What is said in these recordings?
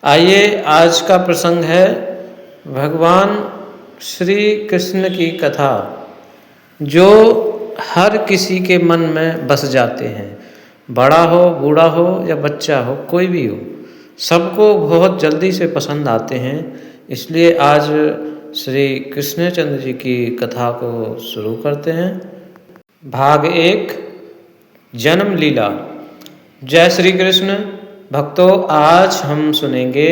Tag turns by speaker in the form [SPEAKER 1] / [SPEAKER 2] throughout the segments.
[SPEAKER 1] आइए आज का प्रसंग है भगवान श्री कृष्ण की कथा, जो हर किसी के मन में बस जाते हैं। बड़ा हो, बूढ़ा हो या बच्चा हो, कोई भी हो, सबको बहुत जल्दी से पसंद आते हैं। इसलिए आज श्री कृष्णचंद्र जी की कथा को शुरू करते हैं। भाग 1, जन्म लीला। जय श्री कृष्ण भक्तों, आज हम सुनेंगे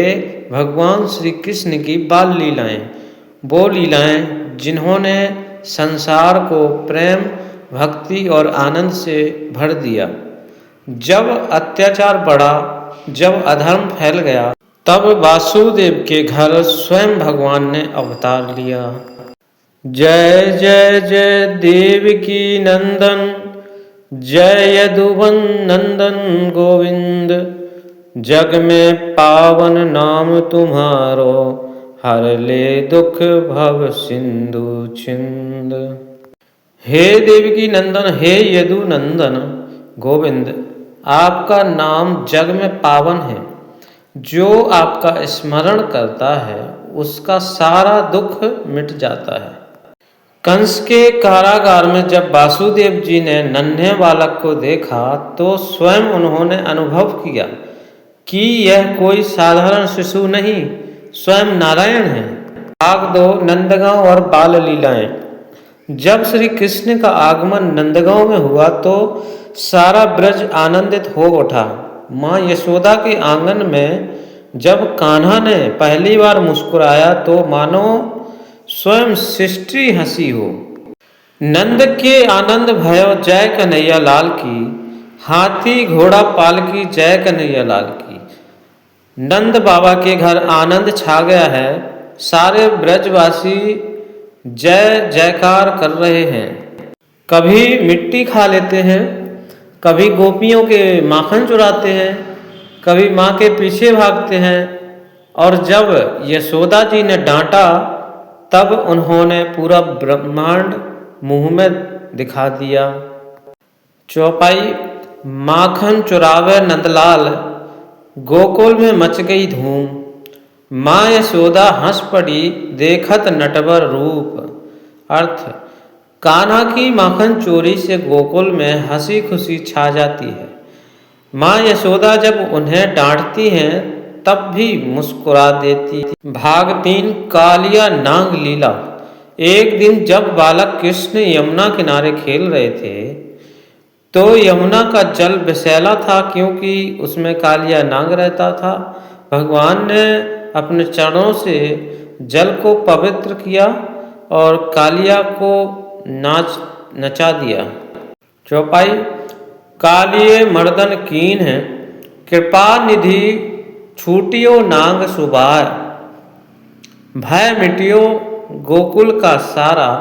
[SPEAKER 1] भगवान श्री कृष्ण की बाल लीलाएं, वो लीलाएं जिन्होंने संसार को प्रेम, भक्ति और आनंद से भर दिया। जब अत्याचार बढ़ा, जब अधर्म फैल गया, तब वासुदेव के घर स्वयं भगवान ने अवतार लिया। जय जय जय देवकी नंदन, जय यदुवन नंदन गोविंद। जग में पावन नाम तुम्हारो, हर ले दुख भव सिंधु छिंद। हे देवकी नंदन, हे यदु नंदन गोविंद, आपका नाम जग में पावन है। जो आपका स्मरण करता है उसका सारा दुख मिट जाता है। कंस के कारागार में जब वासुदेव जी ने नन्हे बालक को देखा तो स्वयं उन्होंने अनुभव किया कि यह कोई साधारण शिशु नहीं, स्वयं नारायण है। भाग 2, नंदगांव और बाल लीलाएं। जब श्री कृष्ण का आगमन नंदगांव में हुआ तो सारा ब्रज आनंदित हो उठा। माँ यशोदा के आंगन में जब कान्हा ने पहली बार मुस्कुराया तो मानो स्वयं सृष्टि हंसी हो। नंद के आनंद भयो जय कन्हैया लाल की, हाथी घोड़ा पालकी जय कन्हैया लाल की। नंद बाबा के घर आनंद छा गया है। सारे ब्रजवासी जय जयकार कर रहे हैं। कभी मिट्टी खा लेते हैं, कभी गोपियों के माखन चुराते हैं, कभी माँ के पीछे भागते हैं। और जब यशोदा जी ने डांटा तब उन्होंने पूरा ब्रह्मांड मुंह में दिखा दिया। चौपाई। माखन चुरावे नंदलाल, गोकुल में मच गई धूम। माँ यशोदा हंस पड़ी देखत नटवर रूप। अर्थ, कान्हा की माखन चोरी से गोकुल में हंसी खुशी छा जाती है। माँ यशोदा जब उन्हें डांटती हैं तब भी मुस्कुरा देती। भाग 3, कालिया नाग लीला। एक दिन जब बालक कृष्ण यमुना किनारे खेल रहे थे तो यमुना का जल विषैला था, क्योंकि उसमें कालिया नाग रहता था। भगवान ने अपने चरणों से जल को पवित्र किया और कालिया को नचा दिया। चौपाई। कालिये मर्दन कीन है, कृपा निधि छूटियो नाग सुबाय। भय मिटियो गोकुल का सारा,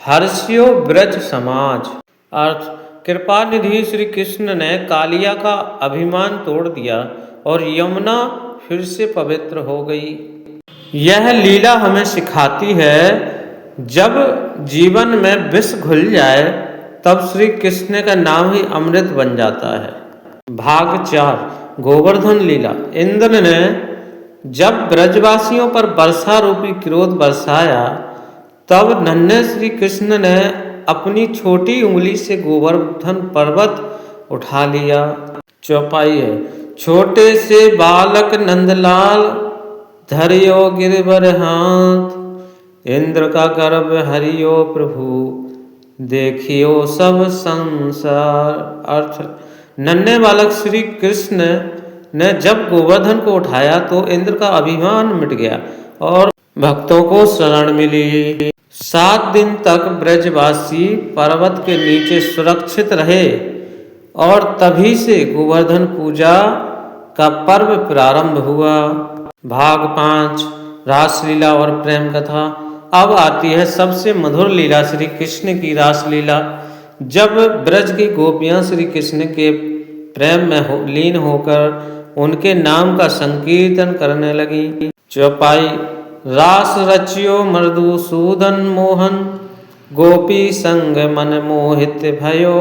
[SPEAKER 1] हर्षियो ब्रज समाज। अर्थ, कृपा निधि श्री कृष्ण ने कालिया का अभिमान तोड़ दिया और यमुना फिर से पवित्र हो गई। यह लीला हमें सिखाती है, जब जीवन में विष घुल जाए तब श्री कृष्ण का नाम ही अमृत बन जाता है। भाग 4, गोवर्धन लीला। इंद्र ने जब ब्रजवासियों पर वर्षा रूपी क्रोध बरसाया तब नन्हे श्री कृष्ण ने अपनी छोटी उंगली से गोवर्धन पर्वत उठा लिया। चौपाई है। छोटे से बालक नंदलाल, धरियो गिरवर हाथ। इंद्र का गर्भ हरियो प्रभु, देखियो सब संसार। अर्थ, नन्हे बालक श्री कृष्ण ने जब गोवर्धन को उठाया तो इंद्र का अभिमान मिट गया और भक्तों को शरण मिली। 7 दिन तक ब्रजवासी पर्वत के नीचे सुरक्षित रहे और तभी से गोवर्धन पूजा का पर्व प्रारंभ हुआ। भाग 5, रासलीला और प्रेम कथा। अब आती है सबसे मधुर लीला, श्री कृष्ण की रासलीला। जब ब्रज की गोपियां श्री कृष्ण के प्रेम में लीन होकर उनके नाम का संकीर्तन करने लगी। चौपाई। रास रचियो मृदुसूदन मोहन, गोपी संग मन मोहित भयो।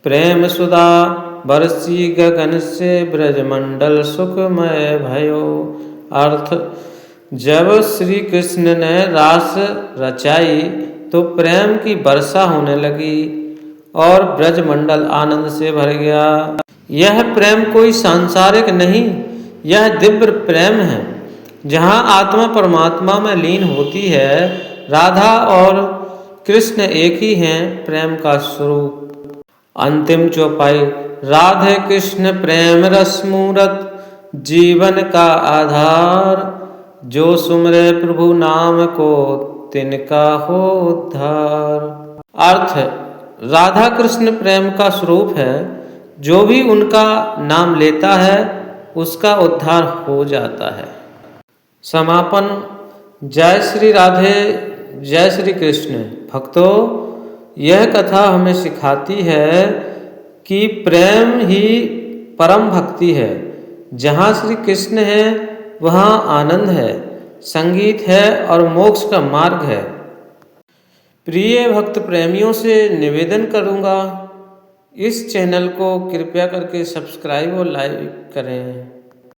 [SPEAKER 1] प्रेम सुधा बरसी गगन से ब्रजमंडल सुखमय भयो। अर्थ, जब श्री कृष्ण ने रास रचाई तो प्रेम की वर्षा होने लगी और ब्रजमंडल आनंद से भर गया। यह प्रेम कोई सांसारिक नहीं, यह दिव्य प्रेम है जहाँ आत्मा परमात्मा में लीन होती है। राधा और कृष्ण एक ही हैं, प्रेम का स्वरूप। अंतिम चौपाई। राधे कृष्ण प्रेम रस मूरत, जीवन का आधार। जो सुमरे प्रभु नाम को तिनका हो उद्धार। अर्थ, राधा कृष्ण प्रेम का स्वरूप है, जो भी उनका नाम लेता है उसका उद्धार हो जाता है। समापन। जय श्री राधे, जय श्री कृष्ण। भक्तों, यह कथा हमें सिखाती है कि प्रेम ही परम भक्ति है। जहाँ श्री कृष्ण है वहाँ आनंद है, संगीत है और मोक्ष का मार्ग है। प्रिय भक्त प्रेमियों से निवेदन करूँगा, इस चैनल को कृपया करके सब्सक्राइब और लाइक करें।